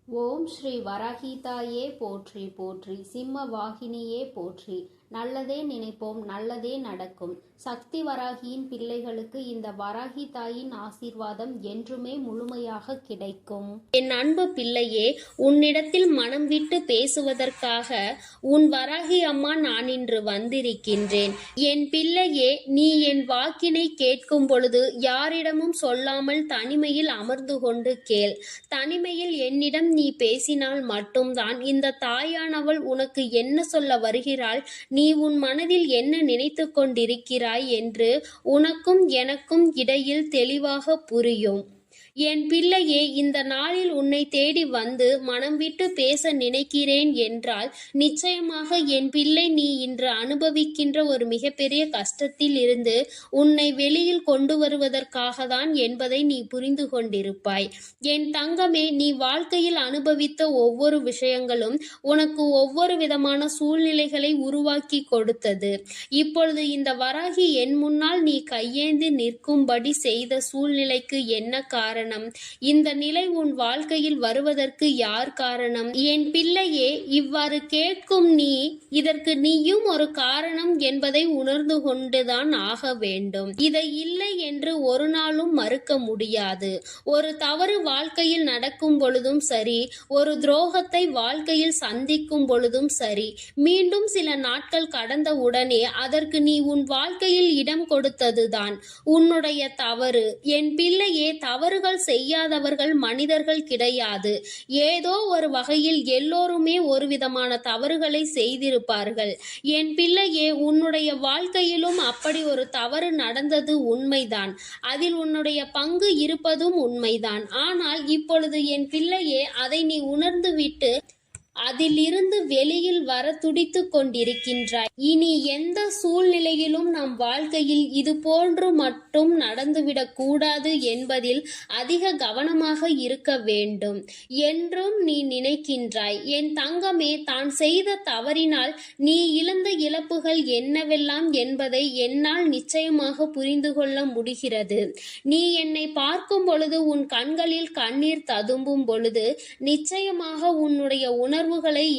ஓம் ஸ்ரீ வராகிதாயே போற்றி போற்றி, சிம்ம வாகினியே போற்றி. நல்லதே நினைப்போம், நல்லதே நடக்கும். சக்தி வராகியின் பிள்ளைகளுக்கு இந்த வராகி தாயின் ஆசீர்வாதம் என்றுமே முழுமையாக கிடைக்கும். என் அன்பு பிள்ளையே, உன்னிடத்தில் மனம் விட்டு பேசுவதற்காக உன் வராகி அம்மா நான் இன்று வந்திருக்கின்றேன். என் பிள்ளையே, நீ என் வாக்கினை கேட்கும் பொழுது யாரிடமும் சொல்லாமல் தனிமையில் அமர்ந்து கொண்டு கேள். தனிமையில் என்னிடம் நீ பேசினால் மட்டும்தான் இந்த தாயானவள் உனக்கு என்ன சொல்ல வருகிறாள், நீ உன் மனதில் என்ன நினைத்து கொண்டிருக்கிறாய் என்று உனக்கும் எனக்கும் இடையில் தெளிவாக புரியும். என் பிள்ளையே, இந்த நாளில் உன்னை தேடி வந்து மனம் விட்டு பேச நினைக்கிறேன் என்றால் நிச்சயமாக என் பிள்ளை நீ இன்று அனுபவிக்கின்ற ஒரு மிகப்பெரிய கஷ்டத்தில் இருந்து உன்னை வெளியில் கொண்டு வருவதற்காக தான் என்பதை நீ புரிந்து கொண்டிருப்பாய். என் தங்கமே, நீ வாழ்க்கையில் அனுபவித்த ஒவ்வொரு விஷயங்களும் உனக்கு ஒவ்வொரு விதமான சூழ்நிலைகளை உருவாக்கி கொடுத்தது. இப்பொழுது இந்த வராகி என் முன்னால் நீ கையேந்தி நிற்கும்படி செய்த சூழ்நிலைக்கு என்ன காரணம்? இந்த நிலை உன் வாழ்க்கையில் வருவதற்கு யார் காரணம்? என் பிள்ளையே, இவ்வாறு கேட்கும் நீ இதற்கு நீயும் ஒரு காரணம் என்பதை உணர்ந்து கொண்டுதான் ஆக வேண்டும். இதை இல்லை என்று ஒரு நாளும் மறுக்க முடியாது. ஒரு தவறு வாழ்க்கையில் நடக்கும் பொழுதும் சரி, ஒரு துரோகத்தை வாழ்க்கையில் சந்திக்கும் பொழுதும் சரி, மீண்டும் சில நாட்கள் கடந்த உடனே அதற்கு நீ உன் வாழ்க்கையில் இடம் கொடுத்ததுதான் உன்னுடைய தவறு. என் பிள்ளையே, தவறுகள் செய்யாதவர்கள் மனிதர்கள் கிடையாது. ஏதோ ஒரு வகையில் எல்லோருமே ஒரு விதமான தவறுகளை செய்திருப்பார்கள். என் பிள்ளையே, உன்னுடைய வாழ்க்கையிலும் அப்படி ஒரு தவறு நடந்தது உண்மைதான். அதில் உன்னுடைய பங்கு இருப்பதும் உண்மைதான். ஆனால் இப்பொழுது என் பிள்ளையே, அதை நீ உணர்ந்துவிட்டு அதிலிருந்து வெளியில் வர துடித்து கொண்டிருக்கின்றாய். இனி எந்த சூழ்நிலையிலும் நம் வாழ்க்கையில் இது போன்று மட்டும் நடந்துவிடக் கூடாது என்பதில் அதிக கவனமாக இருக்க வேண்டும் என்றும் நீ நினைக்கின்றாய். என் தங்கமே, தான் செய்த தவறினால் நீ இழந்த இழப்புகள் என்னவெல்லாம் என்பதை என்னால் நிச்சயமாக புரிந்து கொள்ள முடிகிறது. நீ என்னை பார்க்கும் பொழுது உன் கண்களில் கண்ணீர் ததும்பும் பொழுது நிச்சயமாக உன்னுடைய உணர்வுகளை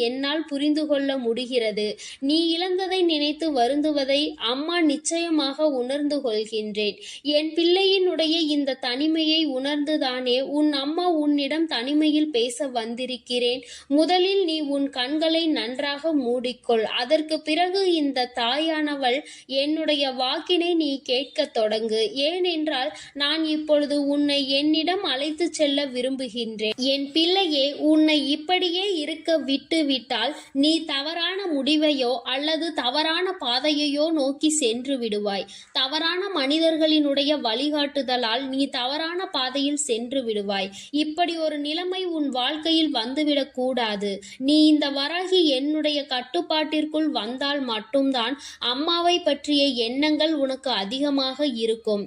என்னால் புரிந்து கொள்ள முடிகிறது. நீ இழந்ததை நினைத்து வருந்துவதை அம்மா நிச்சயமாக உணர்ந்து கொள்கின்றேன். என் பிள்ளையினுடைய இந்த தனிமையை உணர்ந்துதானே உன் அம்மா உன்னிடம் தனிமையில் பேச வந்திருக்கிறேன். முதலில் நீ உன் கண்களை நன்றாக மூடிக்கொள். அதற்கு பிறகு இந்த தாயானவள் என்னுடைய வாக்கினை நீ கேட்க தொடங்கு. ஏனென்றால் நான் இப்பொழுது உன்னை என்னிடம் அழைத்து செல்ல விரும்புகின்றேன். என் பிள்ளையே, உன்னை இப்படியே இருக்க விட்டு விட்டால் நீ தவறான முடிவையோ அல்லது தவறான பாதையையோ நோக்கி சென்று விடுவாய். தவறான மனிதர்களினுடைய வழிகாட்டுதலால் நீ தவறான பாதையில் சென்று விடுவாய். இப்படி ஒரு நிலைமை உன் வாழ்க்கையில் வந்துவிடக் கூடாது. நீ இந்த வராகி என்னுடைய கட்டுப்பாட்டிற்குள் வந்தால் மட்டும்தான் அம்மாவை பற்றிய எண்ணங்கள் உனக்கு அதிகமாக இருக்கும்.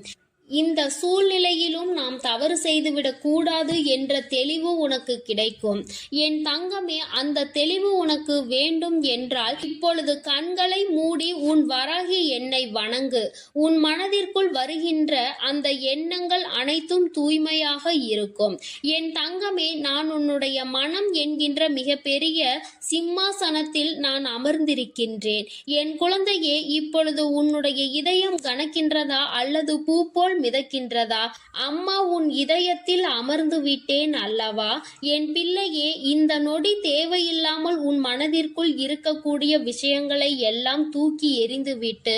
இந்த சூழ்நிலையிலும் நாம் தவறு செய்துவிடக் கூடாது என்ற தெளிவு உனக்கு கிடைக்கும். என் தங்கமே, அந்த தெளிவு உனக்கு வேண்டும் என்றால் இப்பொழுது கண்களை மூடி உன் வராகி என்னை வணங்கு. உன் மனதிற்குள் வருகின்ற அந்த எண்ணங்கள் அனைத்தும் தூய்மையாக இருக்கும். என் தங்கமே, நான் உன்னுடைய மனம் என்கின்ற மிகப்பெரிய சிம்மாசனத்தில் நான் அமர்ந்திருக்கின்றேன். என் குழந்தையே, இப்பொழுது உன்னுடைய இதயம் கனக்கின்றதா அல்லது பூ போல் மிதக்கின்றதா? அம்மா உன் இதயத்தில் அமர்ந்து விட்டேன் அல்லவா? என் பிள்ளையே, இந்த நொடி தேவையில்லாமல் உன் மனதிற்குள் இருக்கக்கூடிய விஷயங்களை எல்லாம் தூக்கி எறிந்துவிட்டு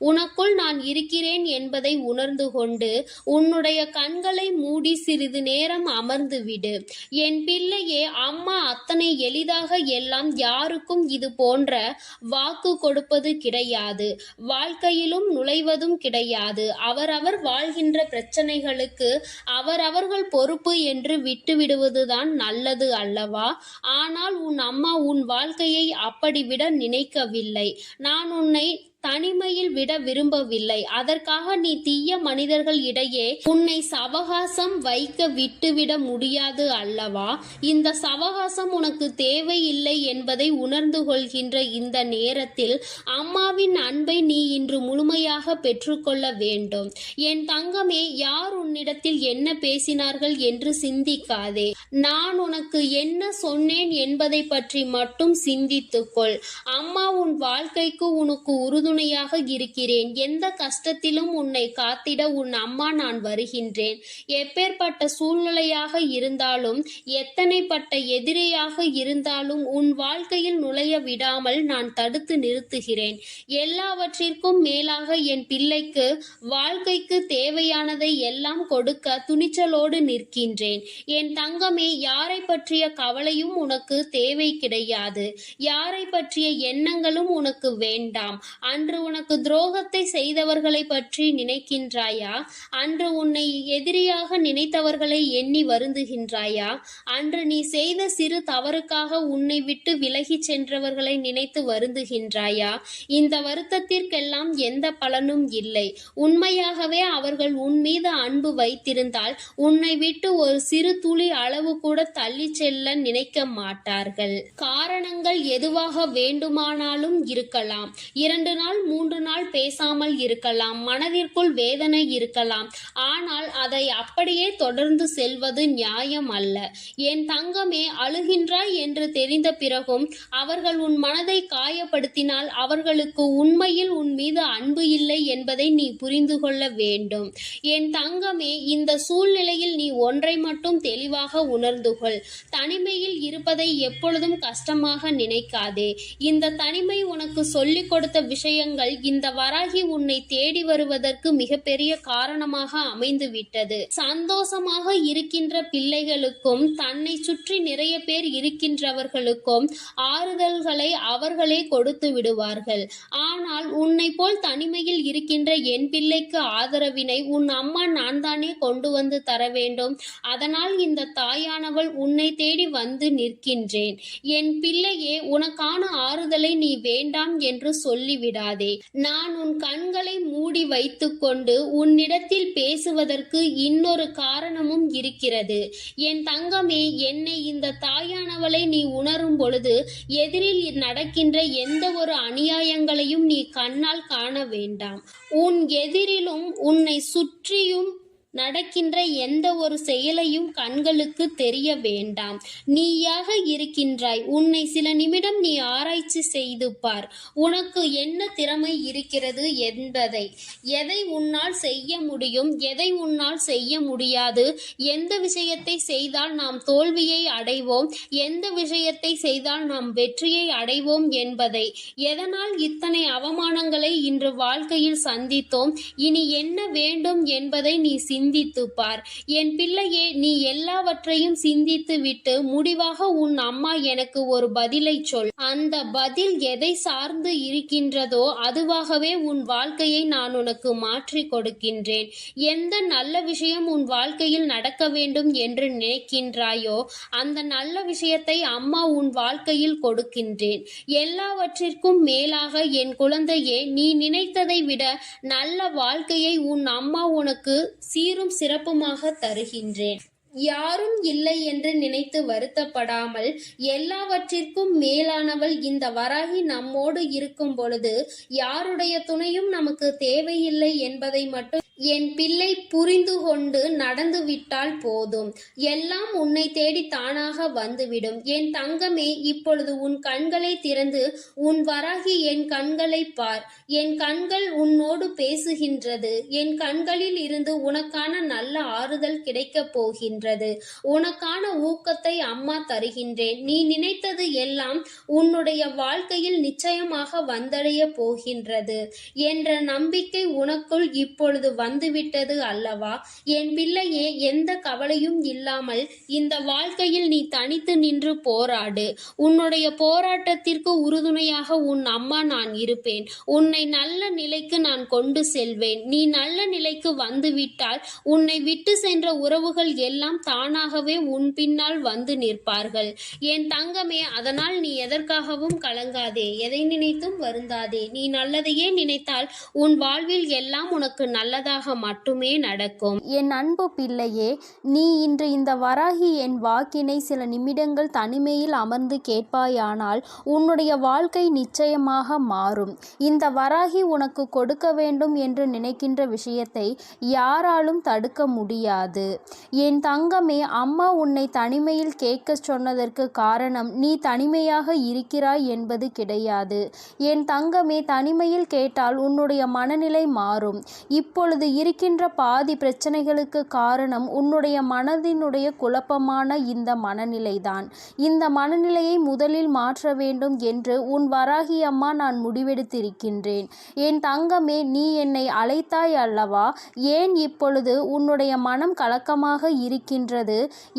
உனக்குள் நான் இருக்கிறேன் என்பதை உணர்ந்து கொண்டு உன்னுடைய கண்களை மூடி சிறிது நேரம் அமர்ந்து விடு. என் பிள்ளையே, அம்மா அத்தனை எளிதாக எல்லாம் யாருக்கும் இது போன்ற வாக்கு கொடுப்பது கிடையாது. வாழ்க்கையிலும் நுழைவதும் கிடையாது. அவரவர் வாழ்கின்ற பிரச்சனைகளுக்கு அவரவர்கள் பொறுப்பு என்று விட்டுவிடுவதுதான் நல்லது அல்லவா? ஆனால் உன் அம்மா உன் வாழ்க்கையை அப்படி விட நினைக்கவில்லை. நான் உன்னை தனிமையில் விட விரும்பவில்லை. அதற்காக நீ தீய மனிதர்கள் இடையே உன்னை சவகாசம் வைக்க விட்டுவிட முடியாது அல்லவா? இந்த சவகாசம் உனக்கு தேவையில்லை என்பதை உணர்ந்து கொள்கின்ற இந்த நேரத்தில் அம்மாவின் அன்பை நீ இன்று முழுமையாக பெற்றுக்கொள்ள வேண்டும். என் தங்கமே, யார் உன்னிடத்தில் என்ன பேசினார்கள் என்று சிந்திக்காதே. நான் உனக்கு என்ன சொன்னேன் என்பதை பற்றி மட்டும் சிந்தித்துக்கொள். அம்மா உன் வாழ்க்கைக்கு உனக்கு உறுதுணையாக இருக்கிறேன். எந்த கஷ்டத்திலும் உன்னை காத்திட உன் அம்மா நான் வருகின்றேன். எப்பேற்பட்ட சூழ்நிலையாக இருந்தாலும், எத்தனைப்பட்ட எதிரியாக இருந்தாலும் உன் வாழ்க்கையில் நுழைய விடாமல் நான் தடுத்து நிறுத்துகிறேன். எல்லாவற்றிற்கும் மேலாக என் பிள்ளைக்கு வாழ்க்கைக்கு தேவையானதை எல்லாம் கொடுக்க துணிச்சலோடு நிற்கின்றேன். என் தங்கமே, யாரை பற்றிய கவலையும் உனக்கு தேவை கிடையாது. யாரை பற்றிய எண்ணங்களும் உனக்கு வேண்டாம். அன்று உனக்கு துரோகத்தை செய்தவர்களை பற்றி நினைக்கின்றாயா? அன்று உன்னை எதிரியாக நினைத்தவர்களை எண்ணி வருந்துகின்றாயா? அன்று நீ செய்த சிறு தவறுக்காக உன்னை விட்டு விலகிச் சென்றவர்களை நினைத்து வருந்துகின்றாயா? இந்த வருத்தத்திற்கெல்லாம் எந்த பலனும் இல்லை. உண்மையாகவே அவர்கள் உன் மீது அன்பு வைத்திருந்தால் உன்னை விட்டு ஒரு சிறு துளி அளவு கூட தள்ளி செல்ல நினைக்க மாட்டார்கள். காரணங்கள் எதுவாக வேண்டுமானாலும் இருக்கலாம். 2 நாள் 3 நாள் பேசாமல் இருக்கலாம். மனதிற்குள் வேதனை இருக்கலாம். ஆனால் அதை அப்படியே தொடர்ந்து செல்வது நியாயம் அல்ல. என் தங்கமே, அழுகின்றாய் என்று தெரிந்த பிறகும் அவர்கள் உன் மனதை காயப்படுத்தினால் அவர்களுக்கு உண்மையில் உன் மீது அன்பு இல்லை என்பதை நீ புரிந்து கொள்ள வேண்டும். என் தங்கமே, இந்த சூழ்நிலையில் நீ ஒன்றை மட்டும் தெளிவாக உணர்ந்து கொள். தனிமையில் இருப்பதை எப்பொழுதும் கஷ்டமாக நினைக்காதே. இந்த தனிமை உனக்கு சொல்லிக் கொடுத்த விஷயங்கள் இந்த வராகி உன்னை தேடி வருவதற்கு மிகப்பெரிய காரணமாக அமைந்து விட்டது. சந்தோஷமாக இருக்கின்ற பிள்ளைகளுக்கும் தன்னை சுற்றி நிறைய பேர் இருக்கின்றவர்களுக்கும் ஆறுதல்களை அவர்களே கொடுத்து விடுவார்கள். ஆனால் உன்னை போல் தனிமையில் இருக்கின்ற என் பிள்ளைக்கு ஆதரவினை உன் அம்மா நான் தானே கொண்டு வந்து தர வேண்டும். அதனால் இந்த தாயானவள் உன்னை தேடி வந்து நிற்கின்றேன். என் பிள்ளையே, உனக்கான ஆறுதலை நீ வேண்டாம் என்று சொல்லிவிடாதே. நான் உன் கண்களை மூடி வைத்துக்கொண்டு உன்னிடத்தில் பேசுவதற்கு இன்னொரு காரணமும் இருக்கிறது. என் தங்கமே, என்னை இந்த தாயானவளை நீ உணரும் பொழுது எதிரில் நடக்கின்ற எந்த ஒரு அநியாயங்களையும் நீ கண்ணால் காண வேண்டாம். உன் எதிரிலும் உன்னை சுற்றியும் நடக்கின்ற எந்த ஒரு செயலையும் கண்களுக்கு தெரிய வேண்டாம். நீயாக இருக்கின்றாய். உன்னை சில நிமிடம் நீ ஆராய்ச்சி செய்து பார். உனக்கு என்ன திறமை இருக்கிறது என்பதை, எதை உன்னால் செய்ய முடியும், எதை உன்னால் செய்ய முடியாது, எந்த விஷயத்தை செய்தால் நாம் தோல்வியை அடைவோம், எந்த விஷயத்தை செய்தால் நாம் வெற்றியை அடைவோம் என்பதை, எதனால் இத்தனை அவமானங்களை இன்று வாழ்க்கையில் சந்தித்தோம், இனி என்ன வேண்டும் என்பதை நீ சிந்தித்து பார். என் பிள்ளையே, நீ எல்லாவற்றையும் சிந்தித்து விட்டு முடிவாக உன் அம்மா எனக்கு ஒரு பதிலை சொல். அந்த பதில் எதை சார்ந்து இருக்கின்றதோ அதுவாகவே உன் வாழ்க்கையை நான் உனக்கு மாற்றி கொடுக்கின்றேன். எந்த நல்ல விஷயம் உன் வாழ்க்கையில் நடக்க வேண்டும் என்று நினைக்கின்றாயோ அந்த நல்ல விஷயத்தை அம்மா உன் வாழ்க்கையில் கொடுக்கின்றேன். எல்லாவற்றிற்கும் மேலாக என் குழந்தையே, நீ நினைத்ததை விட நல்ல வாழ்க்கையை உன் அம்மா உனக்கு சீரும் சிறப்புமாக தருகின்றேன். யாரும் இல்லை என்று நினைத்து வருத்தப்படாமல், எல்லாவற்றிற்கும் மேலானவள் இந்த வராகி நம்மோடு இருக்கும் பொழுது யாருடைய துணையும் நமக்கு தேவையில்லை என்பதை மட்டும் என் பிள்ளை புரிந்து கொண்டு நடந்து விட்டால் போதும். எல்லாம் உன்னை தேடி தானாக வந்துவிடும். என் தங்கமே, இப்பொழுது உன் கண்களை திறந்து உன் வராகி என் கண்களை பார். என் கண்கள் உன்னோடு பேசுகின்றது. என் கண்களில் இருந்து உனக்கான நல்ல ஆறுதல் கிடைக்கப் போகின்றது. உனக்கான ஊக்கத்தை அம்மா தருகின்றேன். நீ நினைத்தது எல்லாம் உன்னுடைய வாழ்க்கையில் நிச்சயமாக வந்தடைய போகின்றது என்ற நம்பிக்கை உனக்குள் இப்பொழுது வந்துவிட்டது அல்லவா? என் பிள்ளையே, எந்த கவலையும் இல்லாமல் இந்த வாழ்க்கையில் நீ தனித்து நின்று போராடு. உன்னுடைய போராட்டத்திற்கு உறுதுணையாக உன் அம்மா நான் இருப்பேன். உன்னை நல்ல நிலைக்கு நான் கொண்டு செல்வேன். நீ நல்ல நிலைக்கு வந்துவிட்டால் உன்னை விட்டு சென்ற உறவுகள் எல்லாம் தானாகவே உன் பின்னால் வந்து நிற்பார்கள். என் தங்கமே, அதனால் நீ எதற்காகவும் கலங்காதே, எதை நினைத்தும் வருந்தாதே. நீ நல்லதையே நினைத்தால் உன் வாழ்வில் எல்லாம் உனக்கு நல்லதாக மட்டுமே நடக்கும். என் அன்பு பிள்ளையே, நீ இன்று இந்த வராகி என் வாக்கினை சில நிமிடங்கள் தனிமையில் அமர்ந்து கேட்பாயானால் உன்னுடைய வாழ்க்கை நிச்சயமாக மாறும். இந்த வராகி உனக்கு கொடுக்க வேண்டும் என்று நினைக்கின்ற விஷயத்தை யாராலும் தடுக்க முடியாது. என் தங்கமே, அம்மா உன்னை தனிமையில் கேட்க சொன்னதற்கு காரணம் நீ தனிமையாக இருக்கிறாய் என்பது கிடையாது. என் தங்கமே, தனிமையில் கேட்டால் உன்னுடைய மனநிலை மாறும். இப்பொழுது இருக்கின்ற பாதி பிரச்சனைகளுக்கு காரணம் உன்னுடைய மனதினுடைய குழப்பமான இந்த மனநிலைதான். இந்த மனநிலையை முதலில் மாற்ற வேண்டும் என்று உன் வராகி அம்மா நான் முடிவெடுத்திருக்கின்றேன். என் தங்கமே, நீ என்னை அழைத்தாய் அல்லவா? ஏன் இப்பொழுது உன்னுடைய மனம் கலக்கமாக இருக்கின்றது?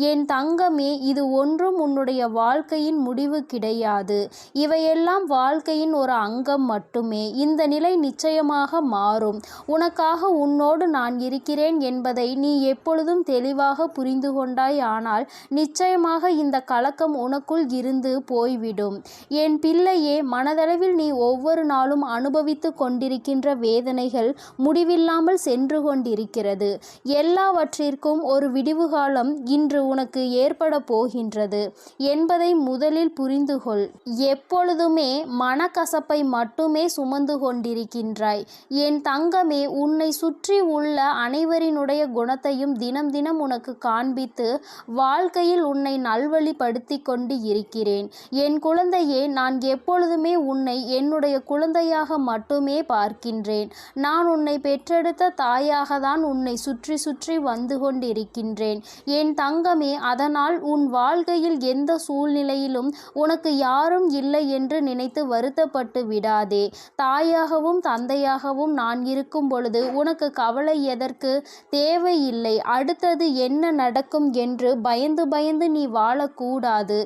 என் தங்கமே, இது ஒன்றும் உன்னுடைய வாழ்க்கையின் முடிவு கிடையாது. இவையெல்லாம் வாழ்க்கையின் ஒரு அங்கம் மட்டுமே. இந்த நிலை நிச்சயமாக மாறும். உனக்காக உன்னோடு நான் இருக்கிறேன் என்பதை நீ எப்பொழுதும் தெளிவாக புரிந்து கொண்டாய். ஆனால் நிச்சயமாக இந்த கலக்கம் உனக்குள் இருந்து போய்விடும். என் பிள்ளையே, மனதளவில் நீ ஒவ்வொரு நாளும் அனுபவித்து கொண்டிருக்கின்ற வேதனைகள் முடிவில்லாமல் சென்று கொண்டிருக்கிறது. எல்லாவற்றிற்கும் ஒரு விடிவுகாலம் இன்று உனக்கு ஏற்பட போகின்றது என்பதை முதலில் புரிந்துகொள். எப்பொழுதுமே மனக்கசப்பை மட்டுமே சுமந்து கொண்டிருக்கின்றாய். என் தங்கமே, உன்னை சுற்றி உள்ள அனைவரினுடைய குணத்தையும் தினம் தினம் உனக்கு காண்பித்து வாழ்க்கையில் உன்னை நல்வழிப்படுத்தி கொண்டு இருக்கிறேன். என் குழந்தையே, நான் எப்பொழுதுமே உன்னை என்னுடைய குழந்தையாக மட்டுமே பார்க்கின்றேன். நான் உன்னை பெற்றெடுத்த தாயாக தான் உன்னை சுற்றி சுற்றி வந்து கொண்டிருக்கின்றேன். என் தங்கமே, அதனால் உன் வாழ்க்கையில் எந்த சூழ்நிலையிலும் உனக்கு யாரும் இல்லை என்று நினைத்து வருத்தப்பட்டு விடாதே. தாயாகவும் தந்தையாகவும் நான் இருக்கும் பொழுது உனக்கு கவலை எதற்கு? தேவையில்லை. அடுத்தது என்ன நடக்கும் என்று பயந்து பயந்து நீ வாழக்கூடாது.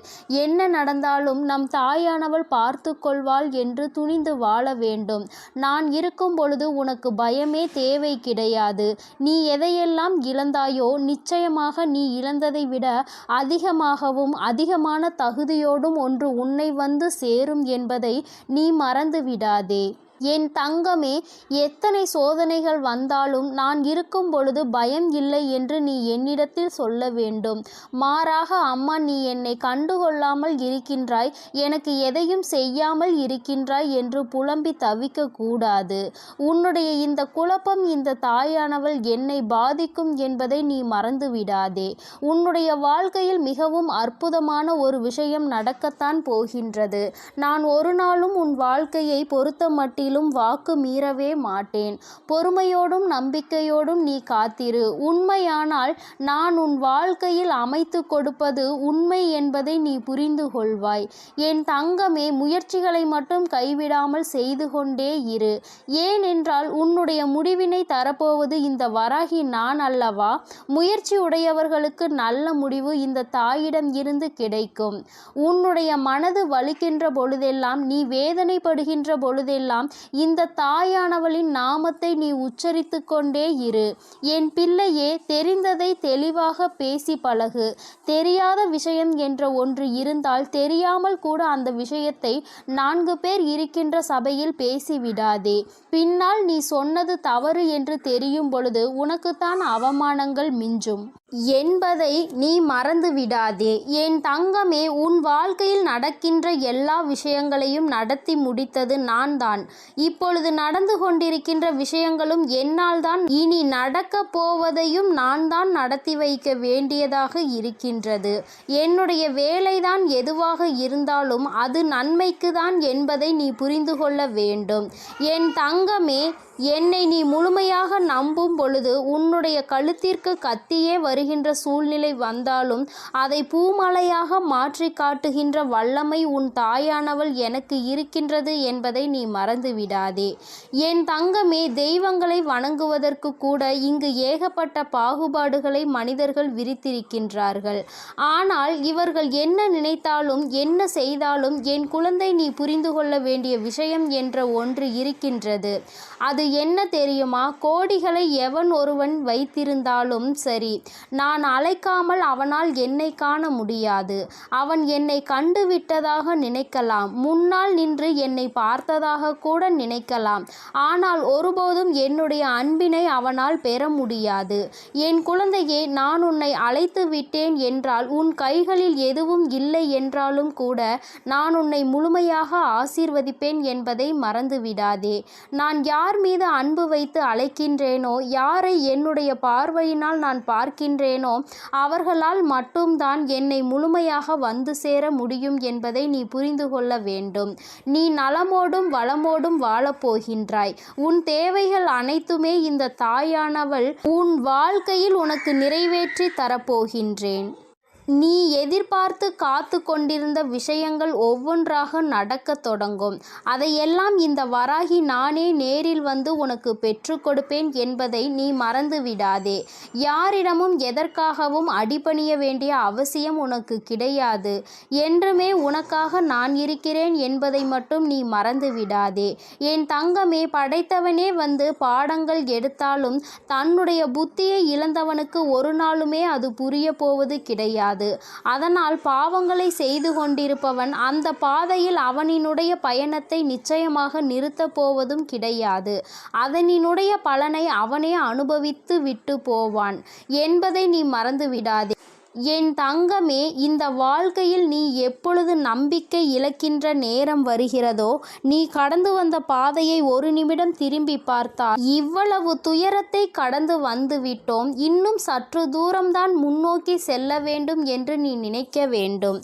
என்ன நடந்தாலும் நம் தாயானவள் பார்த்து கொள்வாள் என்று துணிந்து வாழ வேண்டும். நான் இருக்கும் பொழுது உனக்கு பயமே தேவை கிடையாது. நீ எதையெல்லாம் இழந்தாயோ நிச்சயமாக நீ இழந்ததை விட அதிகமாகவும் அதிகமான தகுதியோடும் ஒன்று உன்னை வந்து சேரும் என்பதை நீ மறந்து விடாதே. என் தங்கமே, எத்தனை சோதனைகள் வந்தாலும் நான் இருக்கும் பொழுது பயம் இல்லை என்று நீ என்னிடத்தில் சொல்ல வேண்டும். மாறாக, அம்மா, நீ என்னை கண்டுகொள்ளாமல் இருக்கின்றாய், எனக்கு எதையும் செய்யாமல் இருக்கின்றாய் என்று புலம்பி தவிக்க கூடாது. உன்னுடைய இந்த குழப்பம் இந்த தாயானவள் என்னை பாதிக்கும் என்பதை நீ மறந்து விடாதே. உன்னுடைய வாழ்க்கையில் மிகவும் அற்புதமான ஒரு விஷயம் நடக்கத்தான் போகின்றது. நான் ஒரு நாளும் உன் வாழ்க்கையை பொறுத்த மட்டிலும் வாக்கு மீறவே மாட்டேன். பொறுமையோடும் நம்பிக்கையோடும் நீ காத்திரு. உண்மையானால் நான் உன் வாழ்க்கையில் அமைத்து கொடுப்பது உண்மை என்பதை நீ புரிந்து கொள்வாய். என் தங்கமே, முயற்சிகளை மட்டும் கைவிடாமல் செய்து கொண்டே இரு. ஏனென்றால் உன்னுடைய முடிவினை தரப்போவது இந்த வராகி நான் அல்லவா? முயற்சி உடையவர்களுக்கு நல்ல முடிவு இந்த தாயிடம் இருந்து கிடைக்கும். உன்னுடைய மனது வலிக்கின்ற பொழுதெல்லாம், நீ வேதனைப்படுகின்ற பொழுதெல்லாம் இந்த தாயானவளின் நாமத்தை நீ உச்சரித்து கொண்டே இரு. என் பிள்ளையே, தெரிந்ததை தெளிவாக பேசி பழகு. தெரியாத விஷயம் என்ற ஒன்று இருந்தால் தெரியாமல் கூட அந்த விஷயத்தை 4 பேர் இருக்கின்ற சபையில் பேசிவிடாதே. பின்னால் நீ சொன்னது தவறு என்று தெரியும் பொழுது உனக்குத்தான் அவமானங்கள் மிஞ்சும் என்பதை நீ மறந்து விடாதே. என் தங்கமே, உன் வாழ்க்கையில் நடக்கின்ற எல்லா விஷயங்களையும் நடத்தி முடித்தது நான் தான். இப்பொழுது நடந்து கொண்டிருக்கின்ற விஷயங்களும் என்னால் தான். இனி நடக்க போவதையும் நான் தான் நடத்தி வைக்க வேண்டியதாக இருக்கின்றது. என்னுடைய வேலைதான் எதுவாக இருந்தாலும் அது நன்மைக்கு தான் என்பதை நீ புரிந்து கொள்ள வேண்டும். என் தங்கமே, என்னை நீ முழுமையாக நம்பும் பொழுது உன்னுடைய கழுத்திற்கு கத்தியே வருகின்ற சூழ்நிலை வந்தாலும் அதை பூமலையாக மாற்றி காட்டுகின்ற வல்லமை உன் தாயானவள் எனக்கு இருக்கின்றது என்பதை நீ மறந்து விடாதே. என் தங்கமே, தெய்வங்களை வணங்குவதற்கு கூட இங்கு ஏகப்பட்ட பாகுபாடுகளை மனிதர்கள் விரித்திருக்கின்றார்கள். ஆனால் இவர்கள் என்ன நினைத்தாலும் என்ன செய்தாலும் என் குழந்தை, நீ புரிந்து கொள்ள வேண்டிய விஷயம் என்ற ஒன்று இருக்கின்றது. அது என்ன தெரியுமா? கோடிகளை எவன் ஒருவன் வைத்திருந்தாலும் சரி, நான் அழைக்காமல் அவனால் என்னை காண முடியாது. அவன் என்னை கண்டுவிட்டதாக நினைக்கலாம், முன்னால் நின்று என்னை பார்த்ததாக கூட நினைக்கலாம். ஆனால் ஒருபோதும் என்னுடைய அன்பினை அவனால் பெற முடியாது. என் குழந்தையே, நான் உன்னை அழைத்து விட்டேன் என்றால், உன் கைகளில் எதுவும் இல்லை என்றாலும் கூட நான் உன்னை முழுமையாக ஆசீர்வதிப்பேன் என்பதை மறந்து விடாதே. நான் யார் மீது அன்பு வைத்து அழைக்கின்றேனோ, யாரை என்னுடைய பார்வையினால் நான் பார்க்கின்றேனோ, அவர்களால் மட்டும்தான் என்னை முழுமையாக வந்து சேர முடியும் என்பதை நீ புரிந்து கொள்ள வேண்டும். நீ நலமோடும் வளமோடும் வாழப்போகின்றாய். உன் தேவைகள் அனைத்துமே இந்த தாயானவள் உன் வாழ்க்கையில் உனக்கு நிறைவேற்றி தரப்போகின்றேன். நீ எதிர்பார்த்து காத்து கொண்டிருந்த விஷயங்கள் ஒவ்வொன்றாக நடக்கத் தொடங்கும். அதையெல்லாம் இந்த வராகி நானே நேரில் வந்து உனக்கு பெற்று கொடுப்பேன் என்பதை நீ மறந்து விடாதே. யாரிடமும் எதற்காகவும் அடிபணிய வேண்டிய அவசியம் உனக்கு கிடையாது. என்றுமே உனக்காக நான் இருக்கிறேன் என்பதை மட்டும் நீ மறந்து விடாதே. என் தங்கமே, படைத்தவனே வந்து பாடங்கள் எடுத்தாலும் தன்னுடைய புத்தியை இழந்தவனுக்கு ஒரு நாளுமே அது புரிய போவது கிடையாது. அதனால் பாவங்களை செய்து கொண்டிருப்பவன் அந்த பாதையில் அவனினுடைய பயணத்தை நிச்சயமாக நிறுத்தப் போவதும் கிடையாது. அதனினுடைய பலனை அவனே அனுபவித்து விட்டு போவான் என்பதை நீ மறந்து விடாதே. என் தங்கமே, இந்த வாழ்க்கையில் நீ எப்பொழுது நம்பிக்கை இழக்கின்ற நேரம் வருகிறதோ, நீ கடந்து வந்த பாதையை ஒரு நிமிடம் திரும்பி பார்த்தால், இவ்வளவு துயரத்தை கடந்து வந்து விட்டோம், இன்னும் சற்று தூரம்தான் முன்னோக்கி செல்ல வேண்டும் என்று நீ நினைக்க வேண்டும்.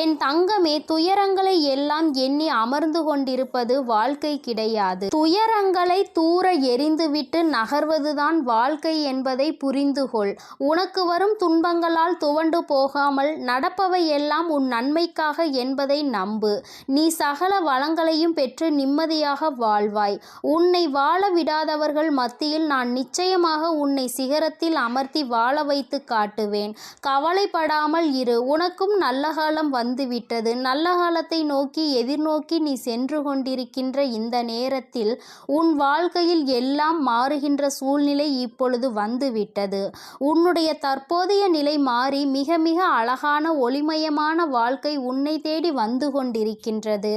என் தங்கமே, துயரங்களை எல்லாம் எண்ணி அமர்ந்து கொண்டிருப்பது வாழ்க்கை கிடையாது. துயரங்களை தூர எறிந்துவிட்டு நகர்வதுதான் வாழ்க்கை என்பதை புரிந்து கொள். உனக்கு வரும் துன்பங்களால் துவண்டு போகாமல் நடப்பவை எல்லாம் உன் நன்மைக்காக என்பதை நம்பு. நீ சகல வளங்களையும் பெற்று நிம்மதியாக வாழ்வாய். உன்னை வாழ விடாதவர்கள் மத்தியில் நான் நிச்சயமாக உன்னை சிகரத்தில் அமர்த்தி வாழ வைத்து காட்டுவேன். கவலைப்படாமல் இரு. உனக்கும் நல்ல காலம் வந்துவிட்டது. நல்ல காலத்தை நோக்கி எதிர்நோக்கி நீ சென்று கொண்டிருக்கின்ற இந்த நேரத்தில் உன் வாழ்க்கையில் எல்லாம் மாறுகின்ற சூழ்நிலை இப்பொழுது வந்துவிட்டது. உன்னுடைய தற்போதைய நிலை மாறி மிக மிக அழகான ஒளிமயமான வாழ்க்கை உன்னை தேடி வந்து கொண்டிருக்கின்றது.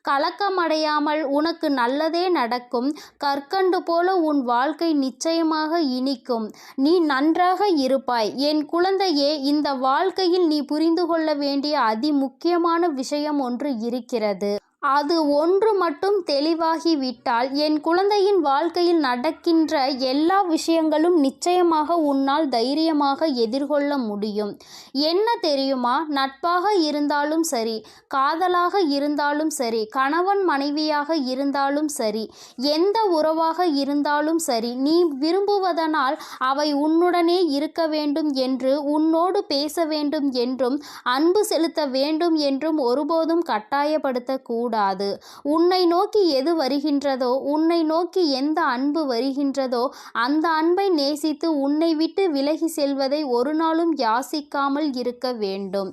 கலக்கமடையாமல் உனக்கு நல்லதே நடக்கும். கற்கண்டு போல உன் வாழ்க்கை நிச்சயமாக இனிக்கும். நீ நன்றாக இருப்பாய். என் குழந்தையே, இந்த வாழ்க்கையில் நீ புரிந்து கொள்ள வேண்டிய அதி முக்கியமான விஷயம் ஒன்று இருக்கிறது. அது ஒன்று மட்டும் தெளிவாகிவிட்டால் என் குழந்தையின் வாழ்க்கையில் நடக்கின்ற எல்லா விஷயங்களும் நிச்சயமாக உன்னால் தைரியமாக எதிர்கொள்ள முடியும். என்ன தெரியுமா? நட்பாக இருந்தாலும் சரி, காதலாக இருந்தாலும் சரி, கணவன் மனைவியாக இருந்தாலும் சரி, எந்த உறவாக இருந்தாலும் சரி, நீ விரும்புவதனால் அவை உன்னுடனே இருக்க வேண்டும் என்று, உன்னோடு பேச வேண்டும் என்றும், அன்பு செலுத்த வேண்டும் என்றும் ஒருபோதும் கட்டாயப்படுத்தக்கூடாது. உன்னை நோக்கி எது வருகின்றதோ, உன்னை நோக்கி எந்த அன்பு வருகின்றதோ அந்த அன்பை நேசித்து உன்னை விட்டு விலகி செல்வதை ஒரு நாளும் யாசிக்காமல் இருக்க வேண்டும்.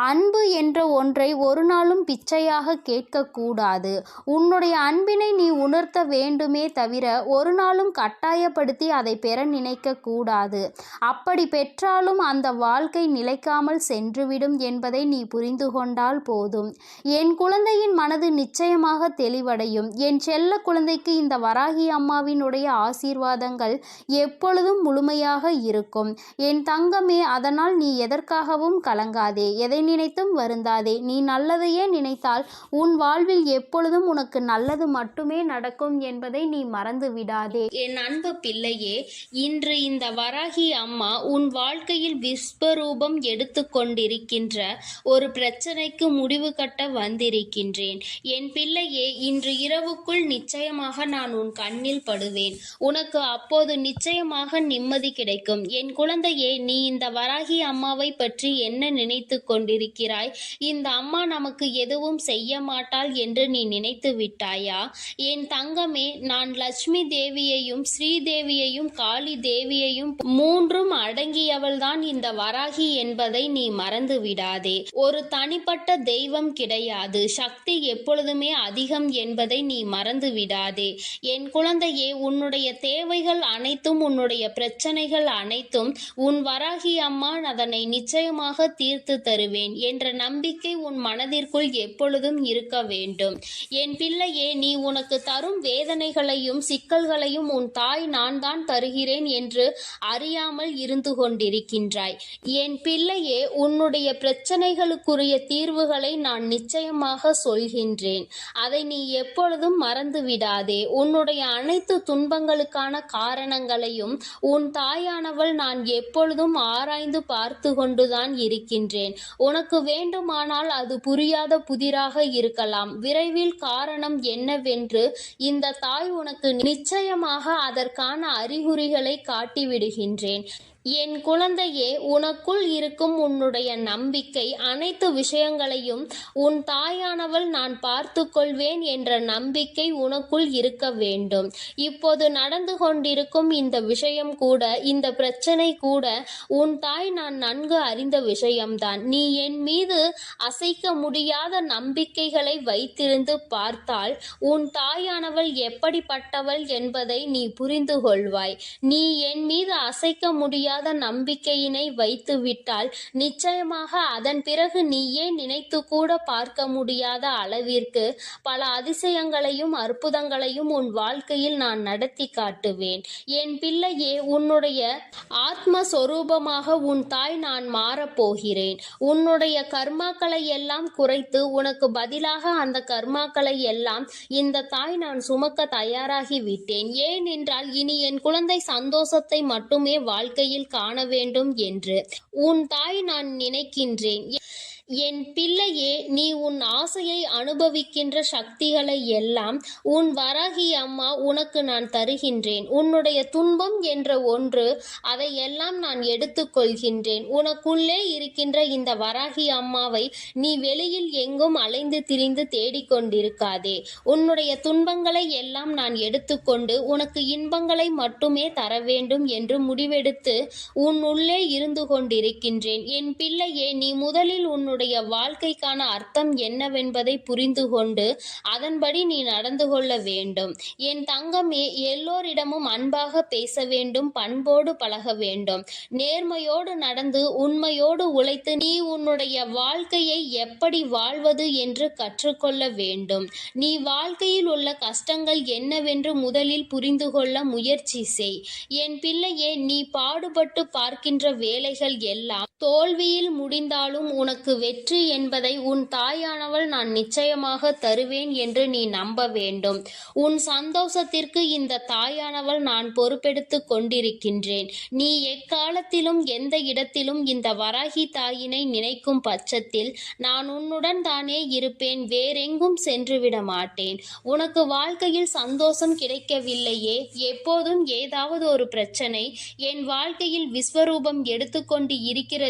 அன்பு என்ற ஒன்றை ஒரு நாளும் பிச்சையாக கேட்கக்கூடாது. உன்னுடைய அன்பினை நீ உணர்த்த வேண்டுமே தவிர ஒரு நாளும் கட்டாயப்படுத்தி அதை பெற நினைக்க கூடாது. அப்படி பெற்றாலும் அந்த வாழ்க்கை நிலைக்காமல் சென்றுவிடும் என்பதை நீ புரிந்து கொண்டால் போதும். என் குழந்தையின் மனது நிச்சயமாக தெளிவடையும். என் செல்ல குழந்தைக்கு இந்த வராகி அம்மாவினுடைய ஆசீர்வாதங்கள் எப்பொழுதும் முழுமையாக இருக்கும். என் தங்கமே, அதனால் நீ எதற்காகவும் கலங்காதே, எதை நினைத்தும் வருந்தாதே. நீ நல்லதையே நினைத்தால் உன் வாழ்வில் எப்பொழுதும் உனக்கு நல்லது மட்டுமே நடக்கும் என்பதை நீ மறந்து விடாதே. என் அன்பு பிள்ளையே, இன்று இந்த வராகி அம்மா உன் வாழ்க்கையில் விஸ்வரூபம் எடுத்து கொண்டிருக்கின்ற ஒரு பிரச்சனைக்கு முடிவு கட்ட வந்திருக்கின்றேன். என் பிள்ளையே, இன்று இரவுக்குள் நிச்சயமாக நான் உன் கண்ணில் படுவேன். உனக்கு அப்போது நிச்சயமாக நிம்மதி கிடைக்கும். என் குழந்தையே, நீ இந்த வராகி அம்மாவை பற்றி என்ன நினைத்து கொண்டிருக்கிறாய்? இந்த அம்மா நமக்கு எதுவும் செய்ய மாட்டாள் என்று நீ நினைத்து விட்டாயா? என் தங்கமே, நான் லட்சுமி தேவியையும் ஸ்ரீதேவியையும் காளி தேவியையும் மூன்றும் அடங்கியவள்தான் இந்த வராகி என்பதை நீ மறந்து விடாதே. ஒரு தனிப்பட்ட தெய்வம் கிடையாது. சக்தி எப்பொழுதுமே அதிகம் என்பதை நீ மறந்து விடாதே. என் குழந்தையே, உன்னுடைய தேவைகள் அனைத்தும், உன்னுடைய பிரச்சனைகள் அனைத்தும் உன் வராகி அம்மா அதனை நிச்சயமாக தீர்த்து தருவேன் என்ற நம்பிக்கை உன் மனதிற்குள் எப்பொழுதும் இருக்க வேண்டும். என் பிள்ளையே, நீ உனக்கு தரும் வேதனைகளையும் சிக்கல்களையும் உன் தாய் நான் தான் தருகிறேன் என்று அறியாமல் இருந்து கொண்டிருக்கின்றாய். என் பிள்ளையே, உன்னுடைய பிரச்சனைகளுக்குரிய தீர்வுகளை நான் நிச்சயமாக சொல்கின்றேன். அதை நீ எப்பொழுதும் மறந்து விடாதே. உன்னுடைய அனைத்து துன்பங்களுக்கான காரணங்களையும் உன் தாயானவள் நான் எப்பொழுதும் ஆராய்ந்து பார்த்து கொண்டுதான் இருக்கின்றேன். உனக்கு வேண்டுமானால் அது புரியாத புதிராக இருக்கலாம். விரைவில் காரணம் என்னவென்று இந்த தாய் உனக்கு நிச்சயமாக அதற்கான அறிகுறிகளை காட்டிவிடுகின்றேன். என் குழந்தையே, உனக்குள் இருக்கும் உன்னுடைய நம்பிக்கை, அனைத்து விஷயங்களையும் உன் தாயானவள் நான் பார்த்து கொள்வேன் என்ற நம்பிக்கை உனக்குள் இருக்க வேண்டும். இப்போது நடந்து கொண்டிருக்கும் இந்த விஷயம் கூட, இந்த பிரச்சனை கூட உன் தாய் நான் நன்கு அறிந்த விஷயம்தான். நீ என் மீது அசைக்க முடியாத நம்பிக்கைகளை வைத்திருந்து பார்த்தால் உன் தாயானவள் எப்படிப்பட்டவள் என்பதை நீ புரிந்து கொள்வாய். நீ என் மீது அசைக்க முடியாத நம்பிக்கையினை வைத்து விட்டால் நிச்சயமாக அதன் பிறகு நீயே நினைத்து கூட பார்க்க முடியாத அளவிற்கு பல அதிசயங்களையும் அற்புதங்களையும் உன் வாழ்க்கையில் நான் நடத்தி காட்டுவேன். என் பிள்ளையே, உன்னுடைய ஆத்மஸ்வரூபமாக உன் தாய் நான் மாறப்போகிறேன். உன்னுடைய கர்மாக்களை எல்லாம் குறைத்து உனக்கு பதிலாக அந்த கர்மாக்களை எல்லாம் இந்த தாய் நான் சுமக்க தயாராகி விட்டேன். ஏனென்றால் இனி என் குழந்தை சந்தோஷத்தை மட்டுமே வாழ்க்கையில் காண வேண்டும் என்று உன் தாய் நான் நினைக்கின்றேன். என் பிள்ளையே, நீ உன் ஆசையை அனுபவிக்கின்ற சக்திகளை எல்லாம் உன் வராகி அம்மா உனக்கு நான் தருகின்றேன். உன்னுடைய துன்பம் என்ற ஒன்று, அதையெல்லாம் நான் எடுத்துக்கொள்கின்றேன். உனக்குள்ளே இருக்கின்ற இந்த வராகி அம்மாவை நீ வெளியில் எங்கும் அலைந்து திரிந்து தேடிக்கொண்டிருக்காதே. உன்னுடைய துன்பங்களை எல்லாம் நான் எடுத்துக்கொண்டு உனக்கு இன்பங்களை மட்டுமே தர வேண்டும் என்று முடிவெடுத்து உன் உள்ளே இருந்து கொண்டிருக்கின்றேன். என் பிள்ளையே, நீ முதலில் உன்னுடைய வாழ்க்கைக்கான அர்த்தம் என்னவென்பதை புரிந்து கொண்டு அதன்படி நீ நடந்து கொள்ள வேண்டும். என் தங்கமே, எல்லோரிடமும் அன்பாக பேச வேண்டும், பண்போடு பழக வேண்டும். நேர்மையோடு நடந்து உண்மையோடு உழைத்து நீ உன்னுடைய வாழ்க்கையை எப்படி வாழ்வது என்று கற்றுக்கொள்ள வேண்டும். நீ வாழ்க்கையில் உள்ள கஷ்டங்கள் என்னவென்று முதலில் புரிந்து கொள்ள முயற்சி செய். என் பிள்ளையே, நீ பாடுபட்டு பார்க்கின்ற வேலைகள் எல்லாம் தோல்வியில் முடிந்தாலும் உனக்கு வெற்றி என்பதை உன் தாயானவள் நான் நிச்சயமாக தருவேன் என்று நீ நம்ப வேண்டும். உன் சந்தோஷத்திற்கு இந்த தாயானவள் நான் பொறுப்பெடுத்து கொண்டிருக்கின்றேன். நீ எக்காலத்திலும் எந்த இடத்திலும் இந்த வராகி தாயினை நினைக்கும் பட்சத்தில் நான் உன்னுடன் தானே இருப்பேன். வேறெங்கும் சென்றுவிட மாட்டேன். உனக்கு வாழ்க்கையில் சந்தோஷம் கிடைக்கவில்லையே, எப்போதும் ஏதாவது ஒரு பிரச்சனை என் வாழ்க்கையில் விஸ்வரூபம் எடுத்துக்கொண்டு இருக்கிறது.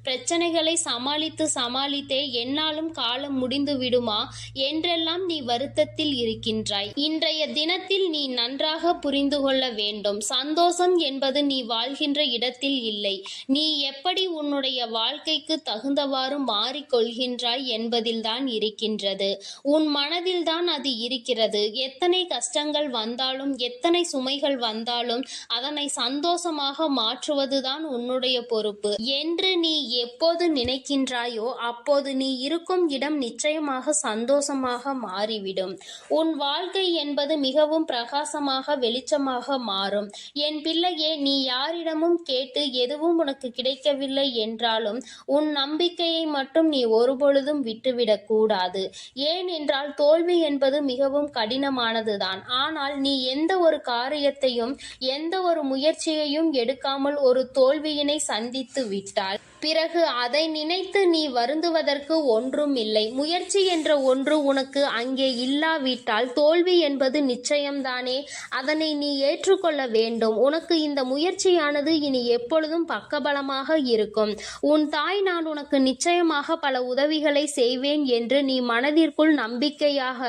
பிரச்சனைகளை சமாளித்தே என்னாலும் காலம் முடிந்து விடுமா என்றெல்லாம் நீ வருத்தத்தில் இருக்கின்றாய். இன்றைய தினத்தில் நீ நன்றாக புரிந்து கொள்ள வேண்டும். சந்தோஷம் என்பது நீ வாழ்கின்ற இடத்தில் இல்லை. நீ எப்படி உன்னுடைய வாழ்க்கைக்கு தகுந்தவாறு மாறிக்கொள்கின்றாய் என்பதில்தான் இருக்கின்றது. உன் மனதில்தான் அது இருக்கிறது. எத்தனை கஷ்டங்கள் வந்தாலும் எத்தனை சுமைகள் வந்தாலும் அதனை சந்தோஷமாக மாற்றுவதுதான் உன்னுடைய பொறுப்பு என்று நீ எப்போது நினைக்கின்றாயோ அப்போது நீ இருக்கும் இடம் நிச்சயமாக சந்தோஷமாக மாறிவிடும். உன் வாழ்க்கை என்பது மிகவும் பிரகாசமாக வெளிச்சமாக மாறும். என் பிள்ளையே, நீ யாரிடமும் கேட்டு எதுவும் உனக்கு கிடைக்கவில்லை என்றாலும் உன் நம்பிக்கையை மட்டும் நீ ஒருபொழுதும் விட்டுவிடக் கூடாது. ஏனென்றால் தோல்வி என்பது மிகவும் கடினமானதுதான். ஆனால் நீ எந்த ஒரு காரியத்தையும் எந்த ஒரு முயற்சியையும் எடுக்காமல் ஒரு தோல்வியினை சந்தித்து விட்டால் பிறகு அதை நினைத்து நீ வருந்துவதற்கு ஒன்றும் இல்லை. முயற்சி என்ற ஒன்று உனக்கு அங்கே இல்லாவிட்டால் தோல்வி என்பது நிச்சயம்தானே. அதனை நீ ஏற்றுக்கொள்ள வேண்டும். உனக்கு இந்த முயற்சியானது இனி எப்பொழுதும் பக்கபலமாக இருக்கும். உன் தாய் நான் உனக்கு நிச்சயமாக பல உதவிகளை செய்வேன் என்று நீ மனதிற்குள் நம்பிக்கையாக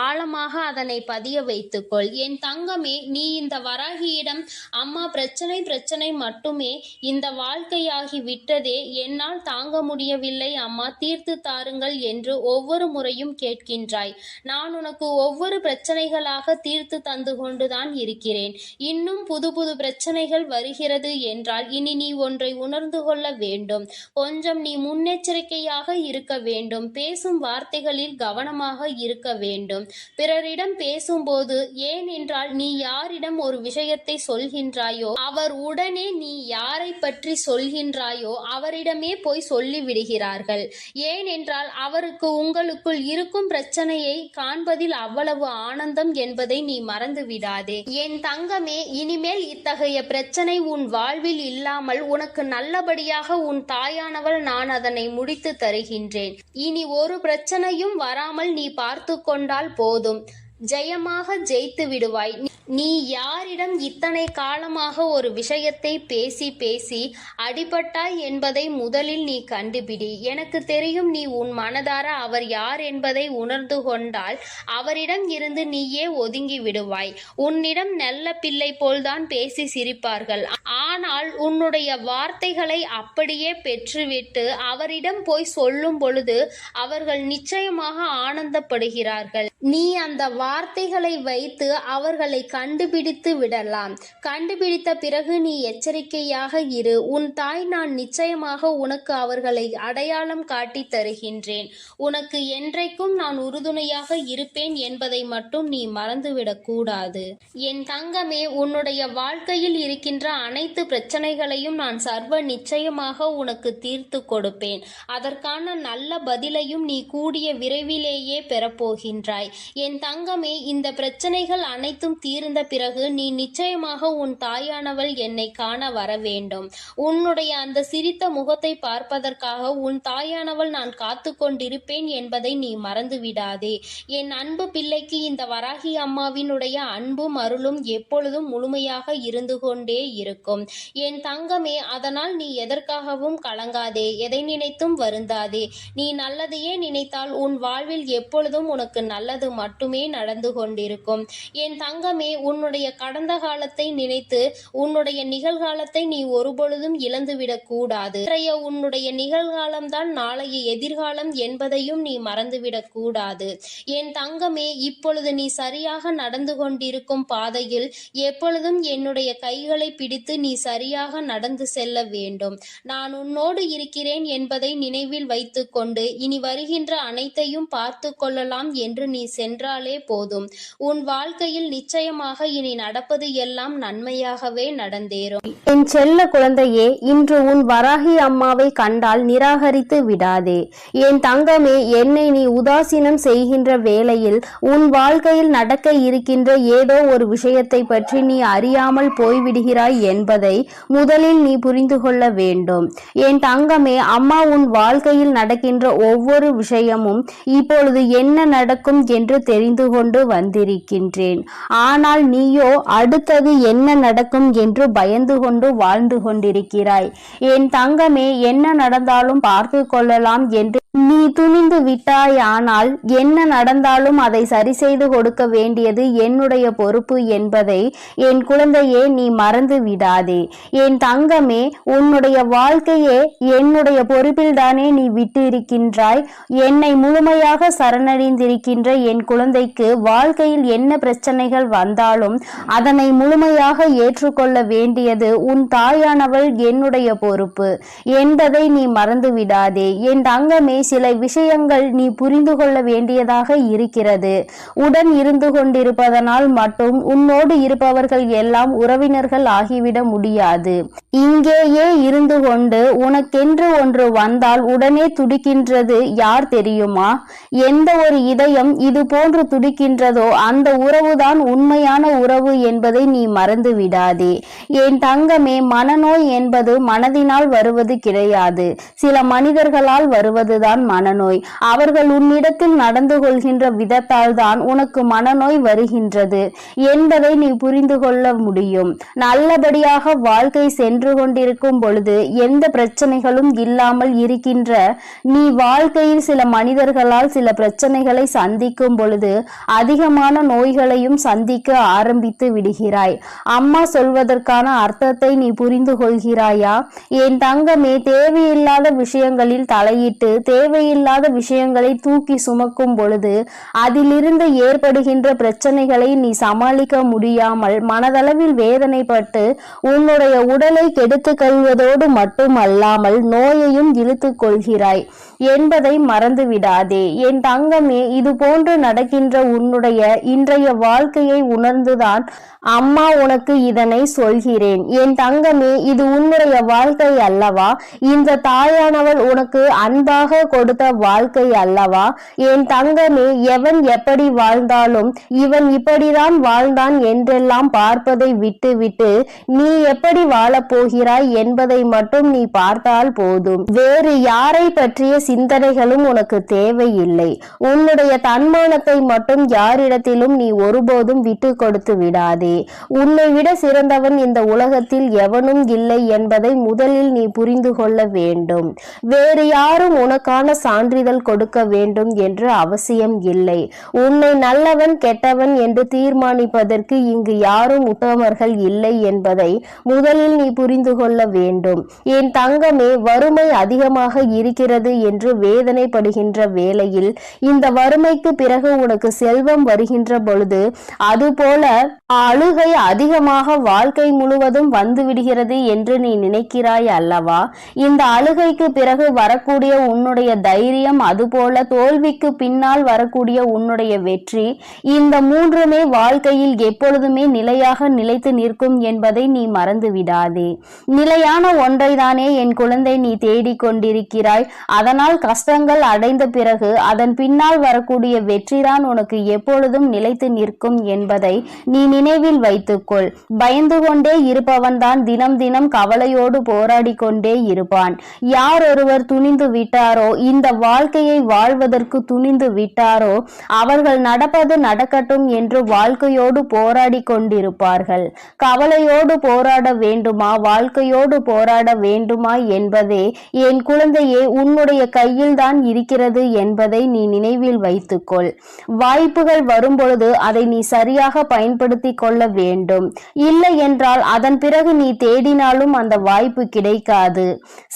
ஆழமாக அதனை பதிய வைத்துக்கொள். என் தங்கமே, நீ இந்த வராகியிடம் அம்மா பிரச்சனை மட்டுமே இந்த வாழ்க்கையாகி விட்டதே, என்னால் தாங்க முடியவில்லை அம்மா, தீர்த்து தாருங்கள் என்று ஒவ்வொரு முறையும் கேட்கின்றாய். நான் உனக்கு ஒவ்வொரு பிரச்சனைகளாக தீர்த்து தந்து கொண்டுதான் இருக்கிறேன். இன்னும் புது புது பிரச்சனைகள் வருகிறது என்றால் இனி நீ ஒன்றை உணர்ந்து கொள்ள வேண்டும். கொஞ்சம் நீ முன்னெச்சரிக்கையாக இருக்க வேண்டும். பேசும் வார்த்தைகளில் கவனமாக இருக்க வேண்டும். பிறரிடம் பேசும்போது, ஏனென்றால் நீ யாரிடம் ஒரு விஷயத்தை சொல்கின்றாயோ அவர் உடனே நீ யாரை பற்றி சொல்கின்றாயோ அவரிடமே போய் சொல்லி விடுகிறார்கள். ஏனென்றால் அவருக்கு உங்களுக்குள் இருக்கும் பிரச்சனையை காண்பதில் அவ்வளவு ஆனந்தம் என்பதை நீ மறந்து விடாதே. என் தங்கமே, இனிமேல் இத்தகைய பிரச்சனை உன் வாழ்வில் இல்லாமல் உனக்கு நல்லபடியாக உன் தாயானவள் நான் அதனை முடித்து தருகின்றேன். இனி ஒரு பிரச்சனையும் வராமல் நீ பார்த்து கொண்டால் போதும். ஜெயமாக ஜெயித்து விடுவாய். நீ யாரிடம் இத்தனை காலமாக ஒரு விஷயத்தை பேசி பேசி அடிபட்டாய் என்பதை முதலில் நீ கண்டுபிடி. எனக்கு தெரியும் நீ உன் மனதார அவர் யார் என்பதை உணர்ந்து கொண்டால் அவரிடம் இருந்து நீயே ஒதுங்கி விடுவாய். உன்னிடம் நல்ல பிள்ளை போல்தான் பேசி சிரிப்பார்கள். ஆனால் உன்னுடைய வார்த்தைகளை அப்படியே பெற்றுவிட்டு அவரிடம் போய் சொல்லும் பொழுது அவர்கள் நிச்சயமாக ஆனந்தப்படுகிறார்கள். நீ அந்த வார்த்தைகளை வைத்து அவர்களை கண்டுபிடித்து விடலாம். கண்டுபிடித்த பிறகு நீ எச்சரிக்கையாக இரு. உன் தாய் நான் நிச்சயமாக உனக்கு அவர்களை அடையாளம் காட்டி தருகின்றேன். உனக்கு என்றைக்கும் நான் உறுதுணையாக இருப்பேன் என்பதை மட்டும் நீ மறந்துவிடக் கூடாது. என் தங்கமே, உன்னுடைய வாழ்க்கையில் இருக்கின்ற அனைத்து பிரச்சனைகளையும் நான் சர்வ நிச்சயமாக உனக்கு தீர்த்து கொடுப்பேன். அதற்கான நல்ல பதிலையும் நீ கூடிய விரைவிலேயே பெறப்போகின்றாய். என் தங்கமே, இந்த பிரச்சனைகள் அனைத்தும் தீர்ந்த பிறகு நீ நிச்சயமாக உன் தாயானவள் என்னை காண வர வேண்டும். உன்னுடைய அந்த சிரித்த முகத்தை பார்ப்பதற்காக உன் தாயானவள் நான் காத்து கொண்டிருப்பேன் என்பதை நீ மறந்து விடாதே. என் அன்பு பிள்ளைக்கு இந்த வராகி அம்மாவினுடைய அன்பும் அருளும் எப்பொழுதும் முழுமையாக இருந்து கொண்டே இருக்கும். என் தங்கமே, அதனால் நீ எதற்காகவும் கலங்காதே, எதை நினைத்தும் வருந்தாதே. நீ நல்லதையே நினைத்தால் உன் வாழ்வில் எப்பொழுதும் உனக்கு நல்லது மட்டுமே நடந்து கொண்டிருக்கும். என் தங்கமே, உன்னுடைய கடந்த காலத்தை நினைத்து உன்னுடைய நிகழ்காலத்தை நீ ஒருபொழுதும் இழந்துவிடக் கூடாது. உன்னுடைய நிகழ்காலம்தான் நாளைய எதிர்காலம் என்பதையும் நீ மறந்துவிடக் கூடாது. என் தங்கமே, இப்பொழுது நீ சரியாக நடந்து கொண்டிருக்கும் பாதையில் எப்பொழுதும் என்னுடைய கைகளை பிடித்து நீ சரியாக நடந்து செல்ல வேண்டும். நான் உன்னோடு இருக்கிறேன் என்பதை நினைவில் வைத்துக்கொண்டு இனி வருகின்ற அனைத்தையும் பார்த்து கொள்ளலாம் என்று நீ சென்றாலே போதும். உன் வாழ்க்கையில் நிச்சயமாக இனி நடப்பது எல்லாம் நன்மையாகவே நடந்தேறும். என் செல்ல குழந்தையே, இன்று உன் வராகி அம்மாவை கண்டால் நிராகரித்து விடாதே. என் தங்கமே, என்னை நீ உதாசீனம் செய்கின்ற வேளையில் உன் வாழ்க்கையில் நடக்க இருக்கின்ற ஏதோ ஒரு விஷயத்தை பற்றி நீ அறியாமல் போய்விடுகிறாய் என்பதை முதலில் நீ புரிந்து கொள்ள வேண்டும். என் தங்கமே, அம்மா உன் வாழ்க்கையில் நடக்கின்ற ஒவ்வொரு விஷயமும் இப்பொழுது என்ன நடக்கும் என்று தெரிந்து கொண்டு வந்திருக்கின்றேன். ஆனால் நீயோ அடுத்தது என்ன நடக்கும் என்று பயந்து கொண்டு வாழ்ந்து கொண்டிருக்கிறாய். என் தங்கமே, என்ன நடந்தாலும் பார்த்து கொள்ளலாம் என்று நீ துணிந்து விட்டாய். ஆனால் என்ன நடந்தாலும் அதை சரி செய்து கொடுக்க வேண்டியது என்னுடைய பொறுப்பு என்பதை என் குழந்தையே நீ மறந்து விடாதே. என் தங்கமே, உன்னுடைய வாழ்க்கையே என்னுடைய பொறுப்பில் தானே நீ விட்டு இருக்கின்றாய். என்னை முழுமையாக சரணடைந்திருக்கின்ற என் குழந்தைக்கு வாழ்க்கையில் என்ன பிரச்சனைகள் வந்தாலும் அதனை முழுமையாக ஏற்றுக்கொள்ள வேண்டியது உன் தாயானவள் என்னுடைய பொறுப்பு என்பதை நீ மறந்து விடாதே. என் தங்கமே, சில விஷயங்கள் நீ புரிந்து கொள்ள வேண்டியதாக இருக்கிறது. உடன் இருந்து கொண்டிருப்பதனால் மட்டும் உன்னோடு இருப்பவர்கள் எல்லாம் உறவினர்கள் ஆகிவிட முடியாது. இங்கேயே இருந்து கொண்டு உனக்கென்று ஒன்று வந்தால் உடனே துடிக்கின்றது யார் தெரியுமா? எந்த ஒரு இதயம் இது போன்று துடிக்கின்றதோ அந்த உறவுதான் உண்மையான உறவு என்பதை நீ மறந்து விடாதே. என் தங்கமே, மனநோய் என்பது மனதினால் வருவது கிடையாது. சில மனிதர்களால் வருவதுதான் மனநோய். அவர்கள் உன்னிடத்தில் நடந்து கொள்கின்ற விதத்தால் தான் உனக்கு மனநோய் வருகின்றது என்பதை நீ புரிந்து கொள்ள முடியும். நல்லபடியாக வாழ்க்கை சென்று கொண்டிருக்கும் பொழுது எந்த பிரச்சனைகளும் இல்லாமல் இருக்கின்ற நீ வாழ்க்கையில் சில மனிதர்களால் சில பிரச்சனைகளை சந்திக்கும் பொழுது அதிகமான நோய்களையும் சந்திக்க ஆரம்பித்து விடுகிறாய். அம்மா சொல்வதற்கான அர்த்தத்தை நீ புரிந்து கொள்கிறாயா? என் தங்கமே, தேவையில்லாத விஷயங்களில் தலையிட்டு தேவையில்லாத விஷயங்களை தூக்கி சுமக்கும் பொழுது அதிலிருந்து ஏற்படுகின்ற பிரச்சனைகளை நீ சமாளிக்க முடியாமல் மனதளவில் வேதனைப்பட்டு உன்னுடைய உடலை கெடுத்து கொள்வதோடு மட்டுமல்லாமல் நோயையும் இழுத்து கொள்கிறாய் என்பதை மறந்து விடாதே. என் தங்கமே, இது போன்று நடக்கின்ற உன்னுடைய இன்றைய வாழ்க்கையை உணர்ந்துதான் அம்மா உனக்கு இதனை சொல்கிறேன். என் தங்கமே, இது உன்னுடைய வாழ்க்கை அல்லவா? இந்த தாயானவள் உனக்கு அன்பாக கொடுத்த வாழ்க்கை அல்லவா? என் தங்கமே, எவன் எப்படி வாழ்ந்தாலும் இவன் இப்படிதான் வாழ்ந்தான் என்றெல்லாம் பார்ப்பதை விட்டுவிட்டு நீ எப்படி வாழப் போகிறாய் என்பதை மட்டும் நீ பார்த்தால் போதும். வேறு யாரை பற்றிய சிந்தனைகளும் உனக்கு தேவையில்லை. உன்னுடைய தன்மானத்தை மட்டும் யாரிடத்திலும் நீ ஒருபோதும் விட்டு கொடுத்து விடாதே. உன்னை விட சிறந்தவன் இந்த உலகத்தில் எவனும் இல்லை என்பதை முதலில் நீ புரிந்து கொள்ள வேண்டும். வேறு யாரும் உனக்கான சான்றிதழ் கொடுக்க வேண்டும் என்று அவசியம் இல்லை. உன்னை நல்லவன் கெட்டவன் என்று தீர்மானிப்பதற்கு இங்கு யாரும் உத்தமர்கள் இல்லை என்பதை முதலில் நீ புரிந்து கொள்ள வேண்டும். என் தங்கமே, வறுமை அதிகமாக இருக்கிறது என்று வேதனைப்படுகின்ற வேளையில் இந்த வறுமைக்கு பிறகு உனக்கு செல்வம் வருகின்ற பொழுது அதுபோல அழுகை அதிகமாக வாழ்க்கை முழுவதும் வந்து விடுகிறது என்று நீ நினைக்கிறாய் அல்லவா? இந்த அழுகைக்கு பிறகு வரக்கூடிய உன்னுடைய தைரியம், அதுபோல தோல்விக்கு பின்னால் வரக்கூடிய உன்னுடைய வெற்றி, இந்த மூன்றுமே வாழ்க்கையில் எப்பொழுதுமே நிலையாக நிலைத்து நிற்கும் என்பதை நீ மறந்து விடாதே. நிலையான ஒன்றை தானே என் குழந்தை நீ தேடிக்கொண்டிருக்கிறாய். அதனால் கஷ்டங்கள் அடைந்த பிறகு அதன் பின்னால் வரக்கூடிய வெற்றிதான் உனக்கு எப்பொழுதும் நிலைத்து நிற்கும் என்பதை நீ நினைவில் வைத்துக்கொள். பயந்து கொண்டே இருப்பவன் தான் தினம் தினம் கவலையோடு போராடி கொண்டே இருப்பான். யார் ஒருவர் துணிந்து விட்டாரோ, இந்த வாழ்க்கையை வாழ்வதற்கு துணிந்து விட்டாரோ, அவர்கள் நடப்பது நடக்கட்டும் என்று வாழ்க்கையோடு போராடி கொண்டிருப்பார்கள். கவலையோடு போராட வேண்டுமா, வாழ்க்கையோடு போராட வேண்டுமா என்பதே என் குழந்தையே உன்னுடைய கையில் தான் இருக்கிறது என்பதை நீ நினைவில் வைத்துக்கொள். வாய்ப்புகள் வரும்பொழுது அதை நீ சரியாக பயன்படுத்தி கொள்ள வேண்டும். இல்லை என்றால் அதன் பிறகு நீ தேடினாலும் அந்த வாய்ப்பு கிடைக்காது.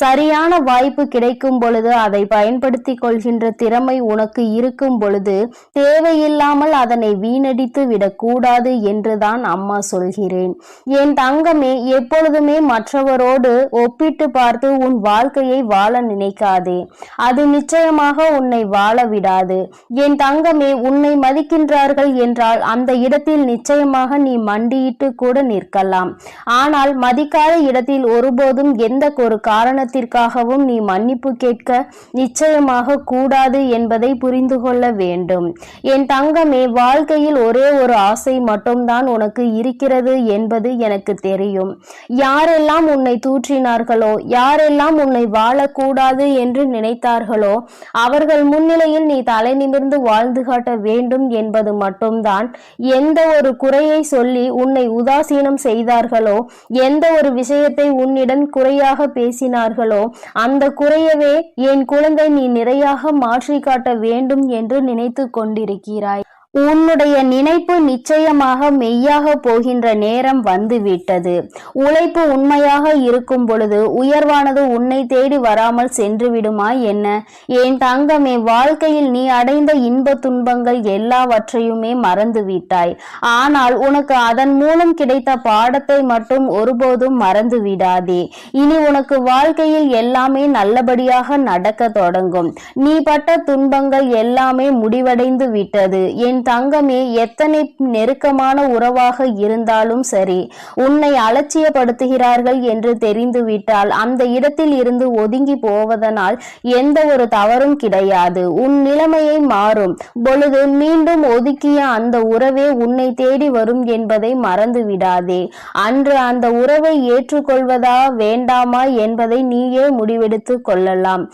சரியான வாய்ப்பு கிடைக்கும் பொழுது அதை பயன்படுத்தி கொள்கின்ற திறமை உனக்கு இருக்கும் பொழுது தேவையில்லாமல் அதனை வீணடித்து விடக்கூடாது என்றுதான் அம்மா சொல்கிறேன். என் தங்கமே, எப்பொழுதுமே மற்றவரோடு ஒப்பிட்டு பார்த்து உன் வாழ்க்கையை வாழ நினைக்காதே. அது நிச்சயமாக உன்னை வாழ விடாது. என் தங்கமே, உன்னை மதிக்கின்றார்கள் என்றால் அந்த இடத்தில் நிச்சயமாக நீ மண்டியிட்டு கூட நிற்கலாம். ஆனால் மதிக்காத இடத்தில் ஒருபோதும் எந்த ஒரு காரணத்திற்காகவும் நீ மன்னிப்பு கேட்க நிச்சயமாக கூடாது என்பதை புரிந்து கொள்ள வேண்டும். என் தங்கமே, வாழ்க்கையில் ஒரே ஒரு ஆசை மட்டும்தான் உனக்கு இருக்கிறது என்பது எனக்கு தெரியும். யாரெல்லாம் உன்னை தூற்றினார்களோ, யாரெல்லாம் உன்னை வாழக்கூடாது என்று நினைத்தார்களோ, அவர்கள் முன்னிலையில் நீ தலை நிமிர்ந்து வாழ்ந்து காட்ட வேண்டும் என்பது மட்டும்தான். எந்த ஒரு குறையை சொல்லி உன்னை உதாசீனம் செய்தார்களோ, எந்த ஒரு விஷயத்தை உன்னிடம் குறையாக பேசினார்களோ, அந்த குறையவே என் குழந்தை நீ நிறையாக மாற்றி காட்ட வேண்டும் என்று நினைத்து கொண்டிருக்கிறாய். உன்னுடைய நினைப்பு நிச்சயமாக மெய்யாக போகின்ற நேரம் வந்துவிட்டது. உழைப்பு உண்மையாக இருக்கும் பொழுது உயர்வானது உன்னை தேடி வராமல் சென்று விடுமா என்ன? என் தங்கமே, வாழ்க்கையில் நீ அடைந்த இன்ப துன்பங்கள் எல்லாவற்றையுமே மறந்துவிட்டாய். ஆனால் உனக்கு அதன் மூலம் கிடைத்த பாடத்தை மட்டும் ஒருபோதும் மறந்து விடாதே. இனி உனக்கு வாழ்க்கையில் எல்லாமே நல்லபடியாக நடக்க தொடங்கும். நீ பட்ட துன்பங்கள் எல்லாமே முடிவடைந்து விட்டது. என் தங்கமே, எத்தனை நெருக்கமான உறவாக இருந்தாலும் சரி, உன்னை அலட்சியப்படுத்துகிறார்கள் என்று தெரிந்துவிட்டால் அந்த இடத்தில் இருந்து ஒதுங்கி போவதனால் எந்த ஒரு தவறும் கிடையாது. உன் நிலைமையை மாறும் பொழுது மீண்டும் ஒதுக்கிய அந்த உறவே உன்னை தேடி வரும் என்பதை மறந்து விடாதே. அன்று அந்த உறவை ஏற்றுக்கொள்வதா வேண்டாமா என்பதை நீயே முடிவெடுத்து கொள்ளலாம்.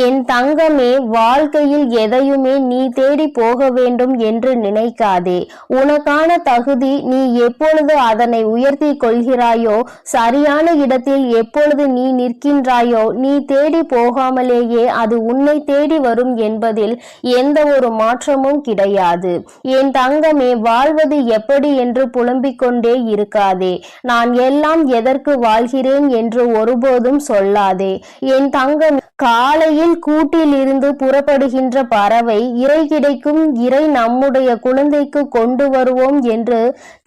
என் தங்கமே, வாழ்க்கையில் எதையுமே நீ தேடி போக வேண்டும் என்று நினைக்காதே. உனக்கான தகுதி நீ எப்பொழுது அதனை உயர்த்தி கொள்கிறாயோ, சரியான இடத்தில் எப்பொழுது நீ நிற்கின்றாயோ, நீ தேடி போகாமலேயே அது உன்னை தேடி வரும் என்பதில் எந்த ஒரு மாற்றமும் கிடையாது. என் தங்கமே, வாழ்வது எப்படி என்று புலம்பிக் கொண்டே இருக்காதே. நான் எல்லாம் எதற்கு வாழ்கிறேன் என்று ஒருபோதும் சொல்லாதே. என் தங்கம், காலையில் கூட்டில் இருந்து புறப்படுகின்ற பறவை இறை கிடைக்கும், இறை நம்முடைய குழந்தைக்கு கொண்டு வருவோம் என்று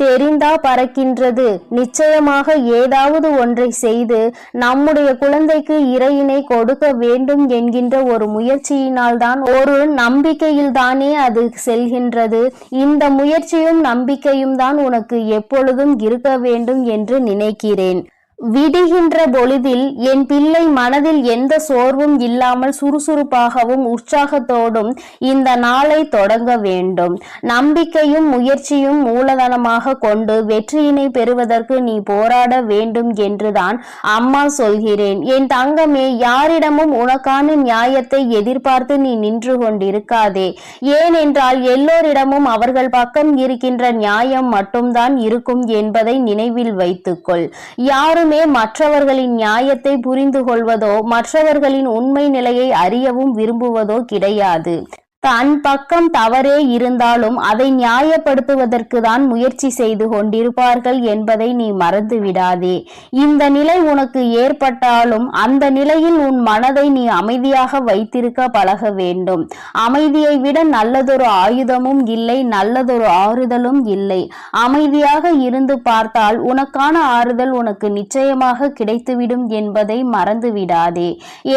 தெரிந்தா பறக்கின்றது. நிச்சயமாக ஏதாவது ஒன்றை செய்து நம்முடைய குழந்தைக்கு இறையினை கொடுக்க வேண்டும் என்கின்ற ஒரு முயற்சியினால் தான், ஒரு நம்பிக்கையில் தானே அது செல்கின்றது. இந்த முயற்சியும் நம்பிக்கையும் தான் உனக்கு எப்பொழுதும் இருக்க வேண்டும் என்று நினைக்கிறேன். விடுகின்ற பொழுதில் என் பிள்ளை மனதில் எந்த சோர்வும் இல்லாமல் சுறுசுறுப்பாகவும் உற்சாகத்தோடும் இந்த நாளை தொடங்க வேண்டும். நம்பிக்கையும் முயற்சியும் மூலதனமாக கொண்டு வெற்றியினை பெறுவதற்கு நீ போராட வேண்டும் என்றுதான் அம்மா சொல்கிறேன். என் தங்கமே, யாரிடமும் உனக்கான நியாயத்தை எதிர்பார்த்து நீ நின்று கொண்டிருக்காதே. ஏனென்றால் எல்லோரிடமும் அவர்கள் பக்கம் இருக்கின்ற நியாயம் மட்டும்தான் இருக்கும் என்பதை நினைவில் வைத்துக்கொள். யாரும் மற்றவர்களின் நியாயத்தை புரிந்து கொள்வதோ மற்றவர்களின் உண்மை நிலையை அறியவும் விரும்புவதோ கிடையாது. தன் பக்கம் தவறே இருந்தாலும் அதை நியாயப்படுத்துவதற்கு தான் முயற்சி செய்து கொண்டிருப்பார்கள் என்பதை நீ மறந்து விடாதே. இந்த நிலை உனக்கு ஏற்பட்டாலும் அந்த நிலையில் உன் மனதை நீ அமைதியாக வைத்திருக்க பழக வேண்டும். அமைதியை விட நல்லதொரு ஆயுதமும் இல்லை, நல்லதொரு ஆறுதலும் இல்லை. அமைதியாக இருந்து பார்த்தால் உனக்கான ஆறுதல் உனக்கு நிச்சயமாக கிடைத்துவிடும் என்பதை மறந்து விடாதே.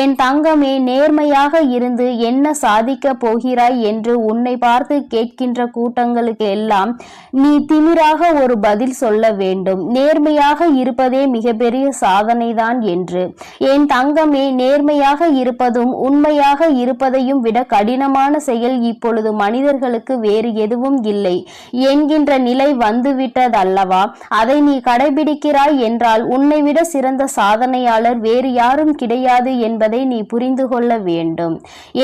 என் தங்கமே, நேர்மையாக இருந்து என்ன சாதிக்க போகிற என்று உன்னை பார்த்து கேட்கின்ற கூட்டங்களுக்கு எல்லாம் நீ திமிராக ஒரு பதில் சொல்ல வேண்டும். நேர்மையாக இருப்பதே மிகப்பெரிய சாதனைதான் என்று. என் தங்கமே, நேர்மையாக இருப்பதும் உண்மையாக இருப்பதையும் விட கடினமான செயல் இப்பொழுது மனிதர்களுக்கு வேறு எதுவும் இல்லை என்கின்ற நிலை வந்துவிட்டதல்லவா? அதை நீ கடைபிடிக்கிறாய் என்றால் உன்னை விட சிறந்த சாதனையாளர் வேறு யாரும் கிடையாது என்பதை நீ புரிந்து கொள்ள வேண்டும்.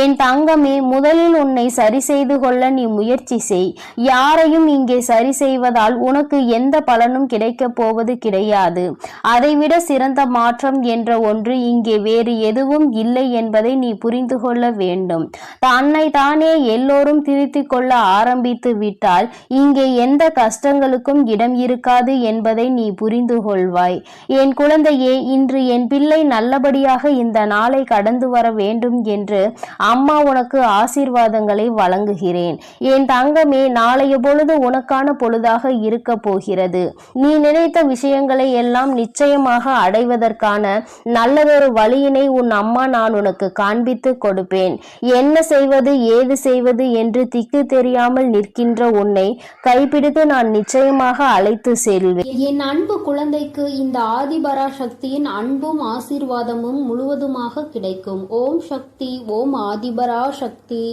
என் தங்கமே, முதலில் உன்னை சரி செய்து கொள்ள நீ முயற்சி செய். யாரையும் இங்கே சரி செய்வதால் உனக்கு எந்த பலனும் கிடைக்கப் போவது கிடையாது. அதைவிட சிறந்த மாற்றம் என்ற ஒன்று இங்கே வேறு எதுவும் இல்லை என்பதை நீ புரிந்து கொள்ள வேண்டும். தன்னை தானே எல்லோரும் திருத்திக் கொள்ள ஆரம்பித்து விட்டால் இங்கே எந்த கஷ்டங்களுக்கும் இடம் இருக்காது என்பதை நீ புரிந்து கொள்வாய். என் குழந்தையே, இன்று என் பிள்ளை நல்லபடியாக இந்த நாளை கடந்து வர வேண்டும் என்று அம்மா உனக்கு ஆசீர்வாதங்களை வழங்குகிறேன். என் தங்கமே, நாளைய பொழுது உனக்கான பொழுதாக இருக்க போகிறது. நீ நினைத்த விஷயங்களை எல்லாம் நிச்சயமாக அடைவதற்கான நல்லதொரு வழியினை உன் அம்மா நான் உனக்கு காண்பித்து கொடுப்பேன். என்ன செய்வது ஏது செய்வது என்று திக்கு தெரியாமல் நிற்கின்ற உன்னை கைப்பிடித்து நான் நிச்சயமாக அழைத்து செல்வேன். என் அன்பு குழந்தைக்கு இந்த ஆதிபரா சக்தியின் அன்பும் ஆசீர்வாதமும் முழுவதுமாக கிடைக்கும். ஓம் சக்தி, ஓம் ஆதிபரா சக்தி.